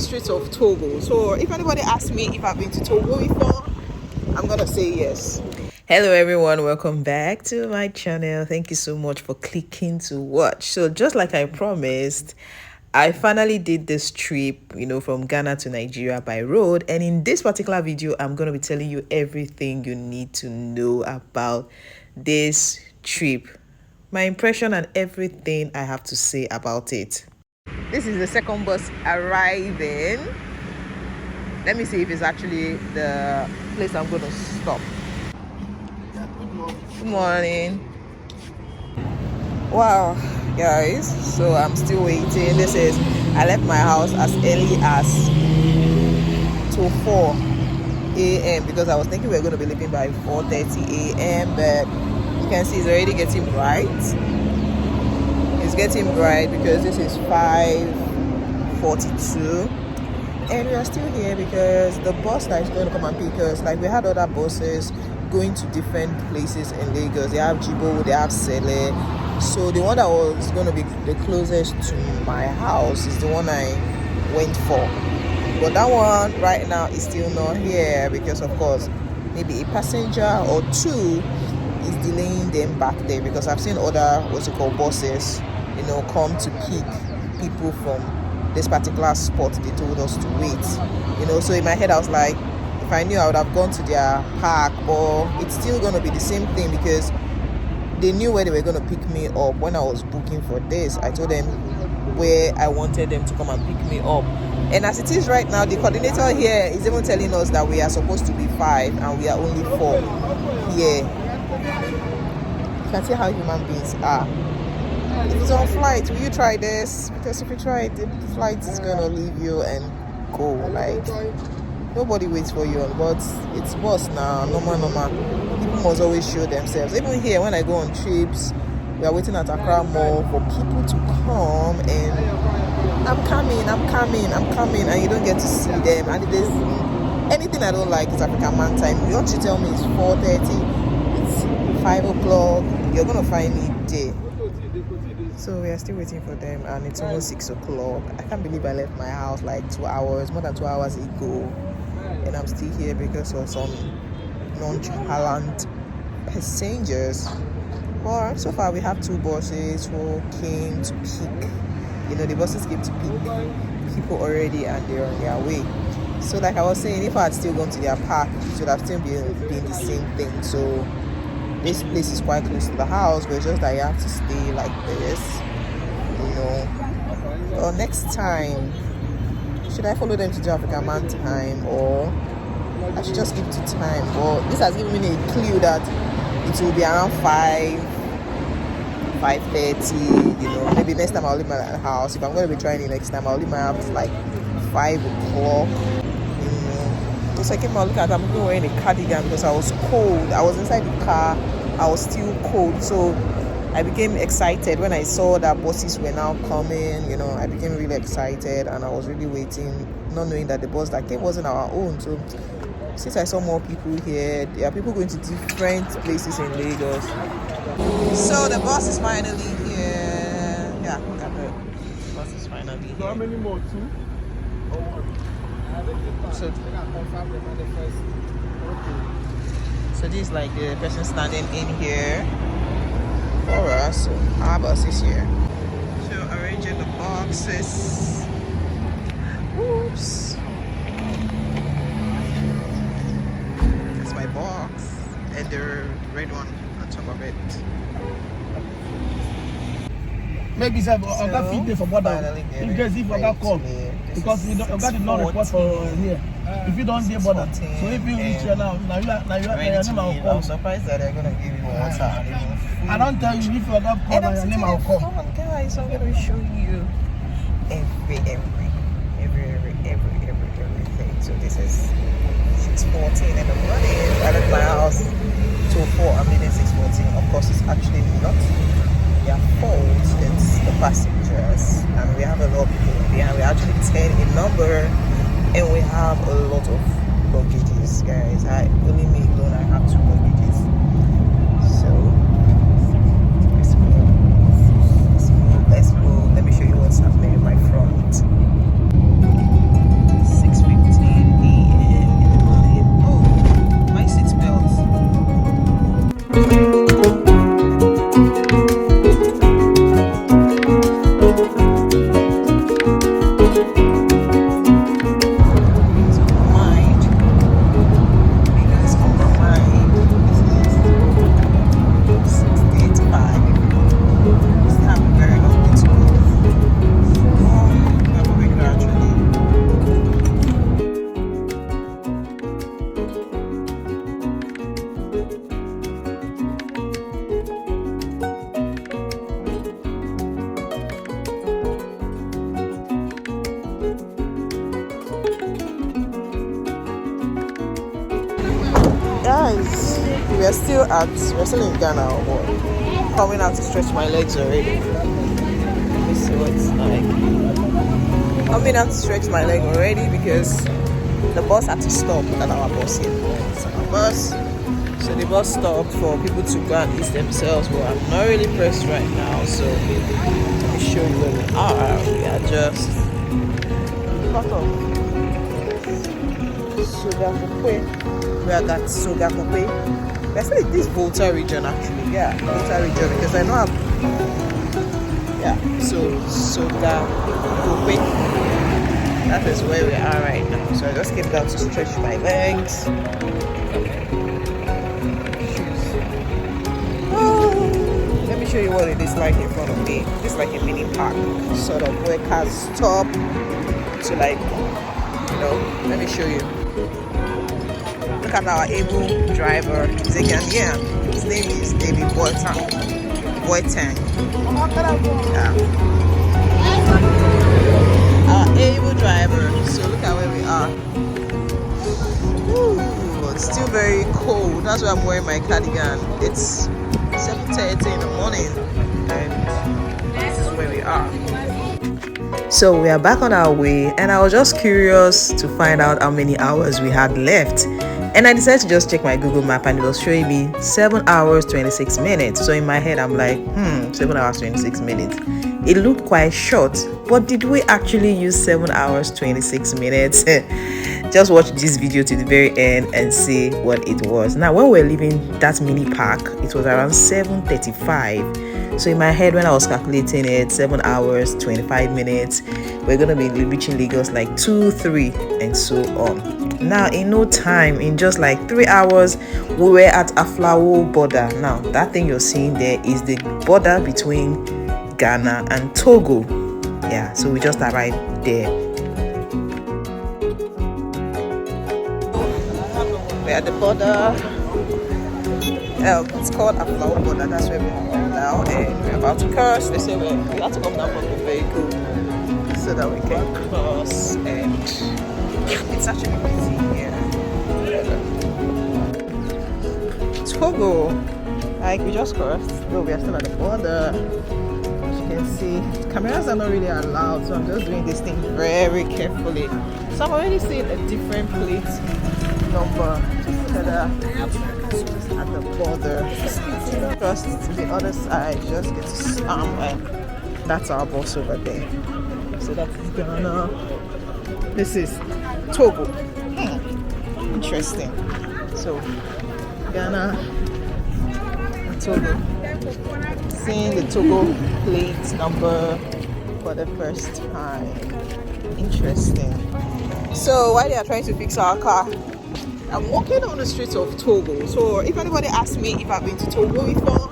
streets of Togo. So if anybody asks me if I've been to Togo before, I'm gonna say yes. Hello everyone, welcome back to my channel. Thank you so much for clicking to watch. So just like I promised, I finally did this trip, from Ghana to Nigeria by road. And in this particular video, I'm going to be telling you everything you need to know about this trip. My impression and everything I have to say about it. This is the second bus arriving. Let me see if it's actually the place I'm going to stop. Good morning. Wow, guys, so I'm still waiting. I left my house as early as 4 a.m. because I was thinking we were going to be leaving by 4:30 a.m. but you can see it's already getting bright. It's getting bright because this is 5:42 and we are still here because the bus that is going to come and pick us, like we had other buses going to different places in Lagos. They have Jibo, they have Sele. So the one that was going to be the closest to my house is the one I went for. But that one right now is still not here because, of course, maybe a passenger or two is delaying them back there, because I've seen other buses, come to pick people from this particular spot they told us to wait. So in my head I was like, if I knew, I would have gone to their park, but it's still going to be the same thing because they knew where they were going to pick me up. When I was booking for this, I told them where I wanted them to come and pick me up. And as it is right now, the coordinator here is even telling us that we are supposed to be 5 and we are only 4 here. You can see how human beings are. If it's on flight, will you try this? Because if you try it, the flight is going to leave you and go. Nobody waits for you, but it's bus now, normal. People must always show themselves. Even here, when I go on trips, we are waiting at Accra Mall for people to come, and I'm coming, and you don't get to see them. And there's anything I don't like is African man time. Don't you tell me it's 4:30, it's 5 o'clock, you're going to find me there. So we are still waiting for them, and it's almost 6 o'clock. I can't believe I left my house like 2 hours, more than 2 hours ago. And I'm still here because of some nonchalant passengers. But so far we have 2 buses who came to pick. The buses came to pick people already and they're on their way. So like I was saying, if I had still gone to their park, it would have still been the same thing. So this place is quite close to the house, but it's just that you have to stay like this. Well, next time, should I follow them to do African man time, or I should just keep to time? Well, this has given me a clue that it will be around 5:30. Maybe next time I'll leave my house. If I'm going to be trying it next time, I'll leave my house like 5 o'clock. The second time I look at it, I'm even wearing a cardigan because I was cold. I was inside the car, I was still cold. So I became excited when I saw that buses were now coming. I became really excited and I was really waiting, not knowing that the bus that came wasn't our own. So since I saw more people here, there are people going to different places in Lagos. So the bus is finally here. Yeah, look at the bus is finally here. How many more? 2? So this is like the person standing in here for us. So our bus is here. So arranging the boxes. Oops. That's my box. And the red one on top of it. Maybe some other feed for border. In case if other call, because we don't got no report for here. If you don't get border, so if you reach here now you are name will call. I'm surprised that they're gonna give you water. I don't tell you if you other call, your name will call. Come on, guys, I'm gonna show you everything. So this is 6:14 in the morning. I left my house till 4. I'm leaving 6:14. Of course, it's actually not their fault. It's the passengers, and we have a lot of people behind. We're actually 10 in number, and we have a lot of luggages, guys. Only me alone, I have 2 luggages. So let's go. Let me show you what's happening in my front. we're still in Ghana, or coming out to stretch my legs already. Let me see what it's like. Coming out to stretch my leg already because the bus had to stop at our bus here. It's our bus. So the bus stopped for people to go and ease themselves, but I'm not really pressed right now, so let me show you where we are. We are just part of Sogakope. We are at Sogakope. We're still in this Volta region actually. Yeah, Volta region, because I know so Sogakope. That is where we are right now. So I just came down to stretch my legs. Let me show you what it is like in front of me. It's like a mini park, sort of, where cars stop to, like, you know, let me show you. Look at our able driver. He's a Ghanaian. His name is David Boateng. Yeah. Our able driver. So look at where we are. Ooh, it's still very cold. That's why I'm wearing my cardigan. It's 7:30 in the morning, and this is where we are. So we are back on our way, and I was just curious to find out how many hours we had left, and I decided to just check my Google map, and it was showing me 7 hours 26 minutes. So in my head I'm like, 7 hours 26 minutes. It looked quite short, but did we actually use 7 hours 26 minutes? Just watch this video to the very end and see what it was. Now, when we were leaving that mini park, it was around 7:35. So in my head, when I was calculating it, 7 hours 25 minutes, we're gonna be reaching Lagos like 2, 3, and so on. Now, in no time, in just like 3 hours, we were at Aflao border. Now, that thing you're seeing there is the border between Ghana and Togo. Yeah, so we just arrived there. We're at the border. It's called Aflao border. That's where we are now, and we're about to cross. They say we have to come down from the vehicle so that we can cross, and it's actually busy here. Togo, like we just crossed. Though we are still at the border. As you can see, cameras are not really allowed, so I'm just doing this thing very carefully. So I'm already seeing a different plate number just at the border. Cross to the other side, just get to stamp, and that's our bus over there. So that's Ghana. This is Togo. Interesting. So Ghana and Togo. Seeing the Togo plate number for the first time. Interesting. So while they are trying to fix our car, I'm walking on the streets of Togo. So if anybody asks me if I've been to Togo before,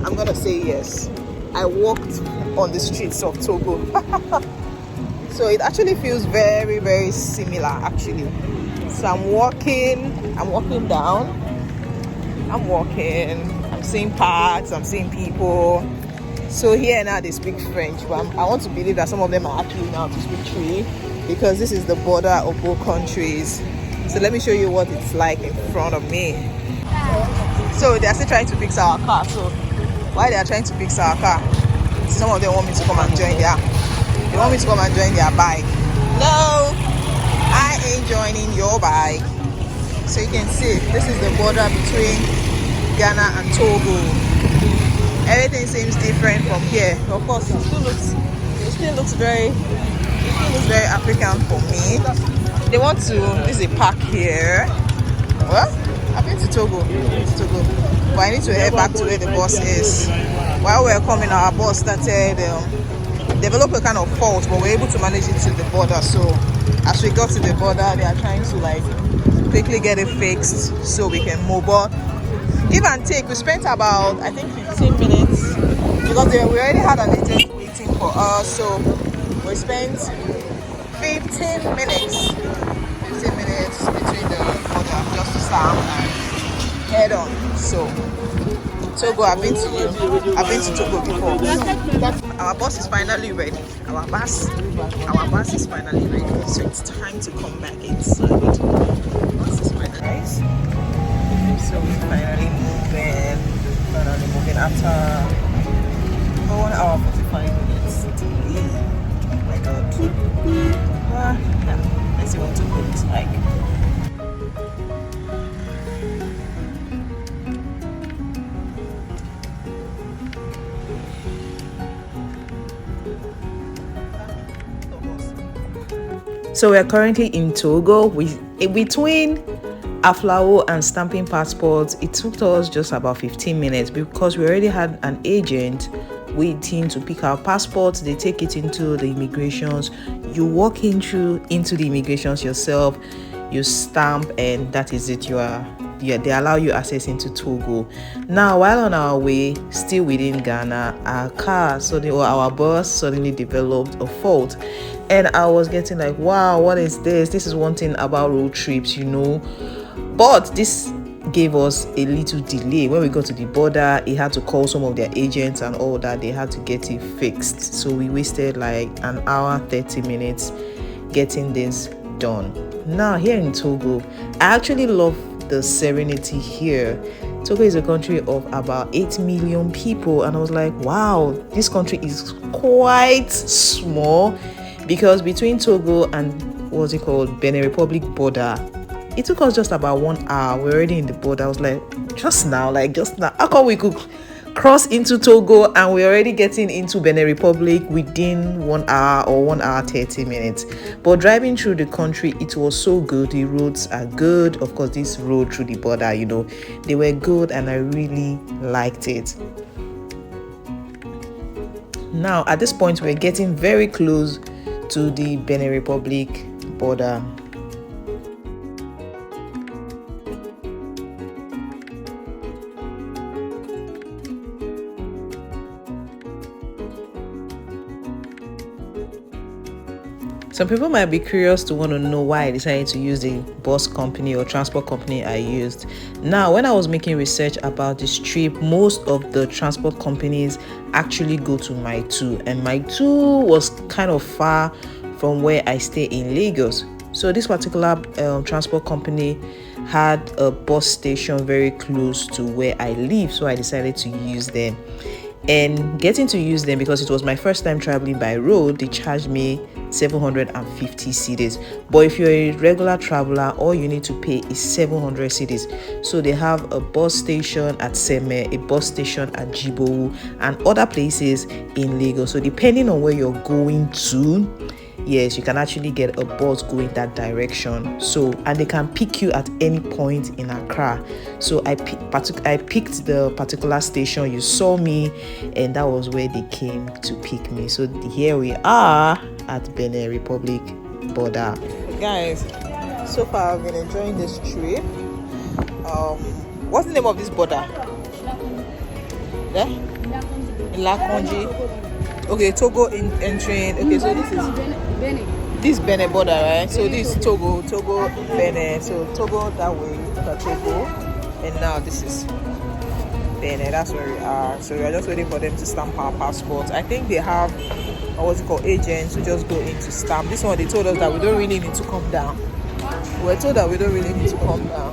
I'm gonna say yes. I walked on the streets of Togo. So it actually feels very, very similar actually. So I'm walking down, I'm seeing parks, I'm seeing people. So here now they speak French, but I want to believe that some of them are actually now to speak Twi, because this is the border of both countries. So let me show you what it's like in front of me. So they're still trying to fix our car. So while they are trying to fix our car, some of them want me to come and join their bike. No, I ain't joining your bike. So you can see this is the border between Ghana and Togo. Everything seems different from here. Of course, it still looks very African for me. They want to, this is a park here. Well, I've been to Togo, but I need to head back to where the bus is. While we were coming, our bus started develop a kind of fault, but we're able to manage it to the border. So as we got to the border, they are trying to like quickly get it fixed so we can move on. Give and take, we spent about, I think, 15 minutes because we already had an agent waiting for us. So we spent 15 minutes between the border just to start and head on. So Togo, I've been to Togo before. Our bus is finally ready. Our bus is finally ready. So it's time to come back inside. Bus is finally ready. So we finally moving after 1 hour 45 minutes. Oh my god. Yeah. Let's see what Togo looks like. So we are currently in Togo. Between Aflao and stamping passports, it took us just about 15 minutes because we already had an agent waiting to pick our passports. They take it into the immigrations. You walk into the immigrations yourself, you stamp, and that is it. They allow you access into Togo. Now, while on our way, still within Ghana, our bus suddenly developed a fault. And I was getting like, wow, what is this? This is one thing about road trips, But this gave us a little delay. When we got to the border, it had to call some of their agents and all that. They had to get it fixed. So we wasted like an hour, 30 minutes getting this done. Now, here in Togo, I actually love the serenity here. Togo is a country of about 8 million people. And I was like, wow, this country is quite small. Because between Togo and Benin Republic border, it took us just about 1 hour. We're already in the border. I was like, just now. How come we could cross into Togo and we're already getting into Benin Republic within 1 hour or 1 hour 30 minutes? But driving through the country, it was so good. The roads are good. Of course, this road through the border, they were good and I really liked it. Now, at this point, we're getting very close to the Benin Republic border. Some people might be curious to want to know why I decided to use the bus company or transport company I used. Now, when I was making research about this trip, most of the transport companies actually go to Maitu, and Maitu was kind of far from where I stay in Lagos. So this particular transport company had a bus station very close to where I live, so I decided to use them. And getting to use them, because it was my first time traveling by road, they charged me 750 cedis. But if you're a regular traveler, all you need to pay is 700 cedis. So they have a bus station at Seme, a bus station at Jibowu, and other places in Lagos. So depending on where you're going to, yes, you can actually get a bus going that direction. So, and they can pick you at any point in Accra. So I picked the particular station you saw me, and that was where they came to pick me. So here we are at Benin Republic border. Guys, so far I've been enjoying this trip. What's the name of this border? There? Lakonji. Okay, Togo entering. Okay, so this is Benin border, right? So this is Togo, Benin. So Togo that way, Togo, and now this is Benin. That's where we are. So we are just waiting for them to stamp our passports. I think they have agents who just go in to stamp. This one, they told us that we don't really need to come down. We were told that we don't really need to come down.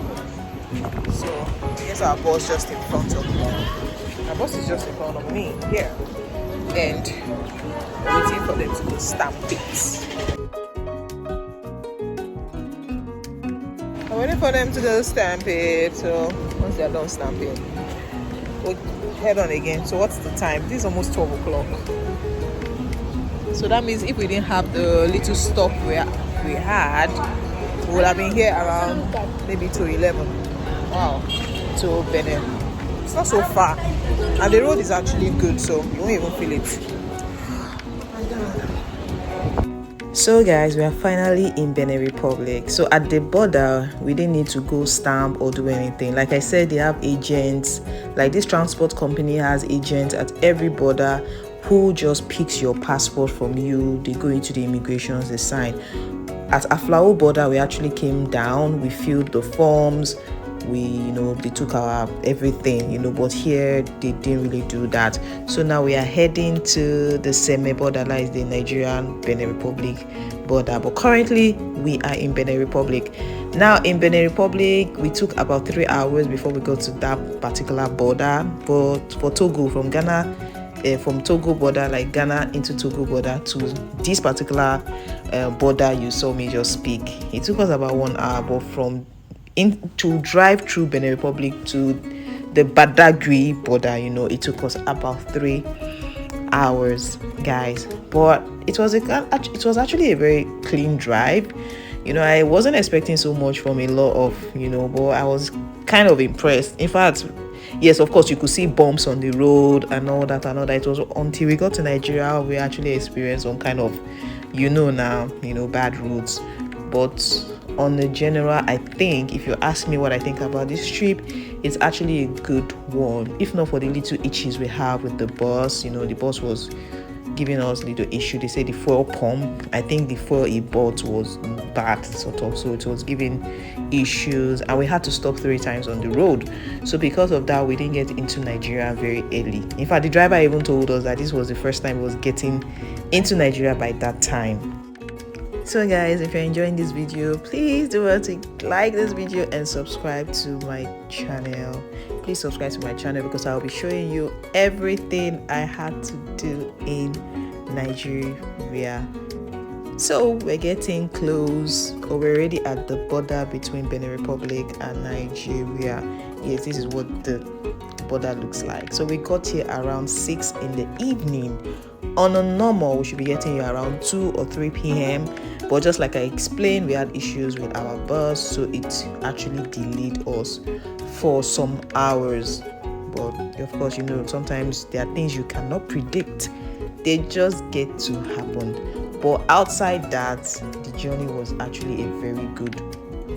So here's our boss just in front of me. Our boss is just in front of me here, and we're waiting for them to go stamp it. I'm waiting for them to go stamp it. So once they're done stamping, we'll head on again. So what's the time? This is almost 12 o'clock. So that means if we didn't have the little stop where we had, we would have been here around maybe to 11. Wow, to Benin. It's not so far, and the road is actually good, so you won't even feel it. So guys, we are finally in Benin Republic. So at the border, we didn't need to go stamp or do anything. Like I said, they have agents. Like this transport company has agents at every border who just picks your passport from you. They go into the immigrations, they sign. At Aflao border, we actually came down, we filled the forms, they took our everything, but here they didn't really do that. So now we are heading to the Seme border, that is the Nigerian Benin Republic border. But currently we are in Benin Republic. Now in Benin Republic, we took about 3 hours before we got to that particular border. But for Togo, from Ghana, from Togo border, like Ghana into Togo border, to this particular border you saw me just speak, it took us about 1 hour. But from to drive through Benin Republic to the Badagry border, it took us about 3 hours, guys. But it was actually a very clean drive. I wasn't expecting so much from a lot of, but I was kind of impressed. In fact, yes, of course, you could see bumps on the road and all that. It was until we got to Nigeria we actually experienced some kind of, bad roads. But on the general, I think, if you ask me what I think about this trip, it's actually a good one. If not for the little issues we have with the bus, the bus was giving us little issue. They say the fuel pump, I think the fuel he bought was bad, sort of, so it was giving issues, and we had to stop 3 times on the road. So because of that, we didn't get into Nigeria very early. In fact, the driver even told us that this was the first time he was getting into Nigeria by that time. So guys, if you're enjoying this video, please do want to like this video and subscribe to my channel. Please subscribe to my channel because I'll be showing you everything I had to do in Nigeria. So we're getting close, or we're already at the border between Benin Republic and Nigeria. Yes, this is what the border looks like. So we got here around 6 in the evening. On a normal, we should be getting here around 2 or 3 p.m. But just like I explained, we had issues with our bus, so it actually delayed us for some hours. But of course, sometimes there are things you cannot predict. They just get to happen. But outside that, the journey was actually a very good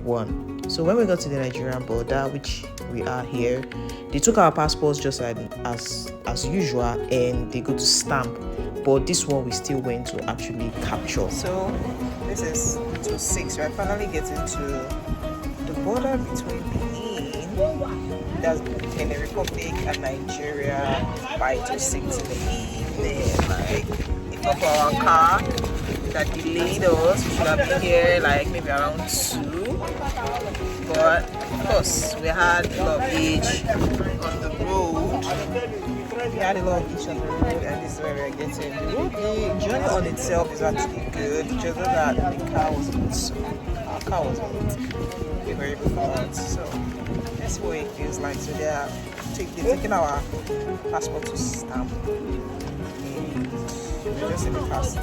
one. So when we got to the Nigerian border, which we are here, they took our passports just as usual, and they go to stamp. But this one we still went to actually capture. So this is 2-6. We're finally getting to the border between Benin, that's Benin Republic, and Nigeria by 2-6 in the evening. Like, it took our car that delayed us. We should have been here like maybe around 2. But of course, we had a lot of age on the road. We had a lot of age on the road, and this is where we're getting. The journey on itself is actually good. Just that the car was our car was very performant. So let's see what it feels like. So they're taking our passport to stamp. Just in the past,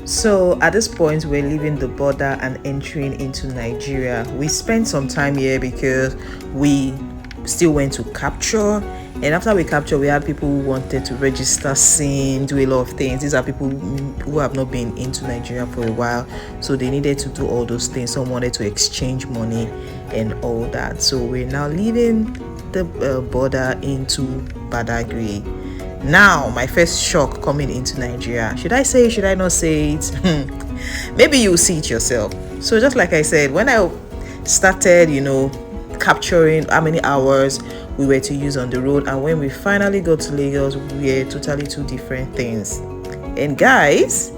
so at this point, we're leaving the border and entering into Nigeria. We spent some time here because we still went to capture, and after we captured, we had people who wanted to register SIM, do a lot of things. These are people who have not been into Nigeria for a while, so they needed to do all those things. Some wanted to exchange money and all that. So we're now leaving the border into Badagry. Now, my first shock coming into Nigeria. Should I say it? Should I not say it? Maybe you'll see it yourself. So just like I said, when I started, capturing how many hours we were to use on the road, and when we finally got to Lagos, we were totally 2 different things. And guys,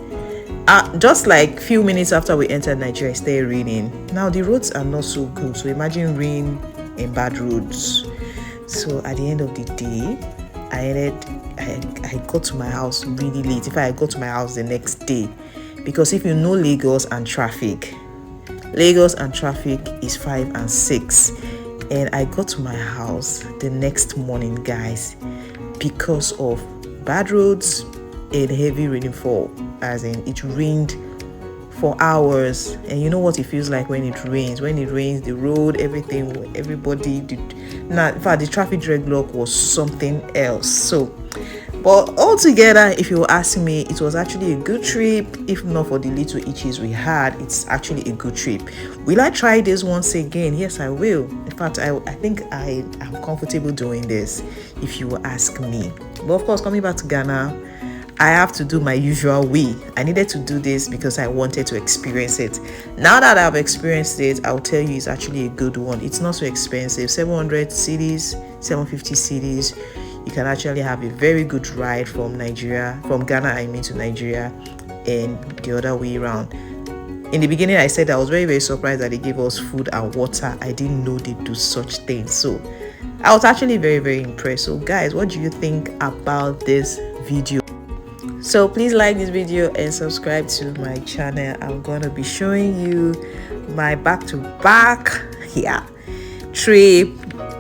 just like few minutes after we entered Nigeria, it started raining. Now the roads are not so good, so imagine rain and bad roads. So at the end of the day, I got to my house really late. In fact, I got to my house the next day, because if you know Lagos and traffic is 5 and 6, and I got to my house the next morning, guys, because of bad roads and heavy rainfall. As in, it rained for hours, and you know what it feels like when it rains. The road, everybody did. Now, in fact, the traffic dreadlock was something else. So, but altogether, if you ask me, it was actually a good trip. If not for the little itches we had, it's actually a good trip. Will I try this once again? Yes, I will. In fact, I think I am comfortable doing this, if you will ask me. But of course, coming back to Ghana, I have to do my usual way. I needed to do this because I wanted to experience it. Now that I've experienced it, I'll tell you it's actually a good one. It's not so expensive. 700 cedis, 750 cedis. You can actually have a very good ride from Ghana, to Nigeria, and the other way around. in the beginning I said I was very, very surprised that they gave us food and water. I didn't know they do such things. So I was actually very, very impressed. So guys, what do you think about this video? So please like this video and subscribe to my channel. I'm gonna be showing you my back-to-back trip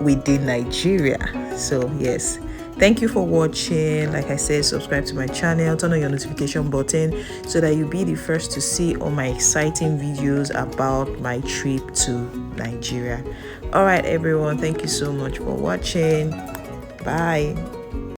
within Nigeria. So yes, thank you for watching. Like I said, subscribe to my channel, turn on your notification button so that you'll be the first to see all my exciting videos about my trip to Nigeria. All right everyone, thank you so much for watching. Bye.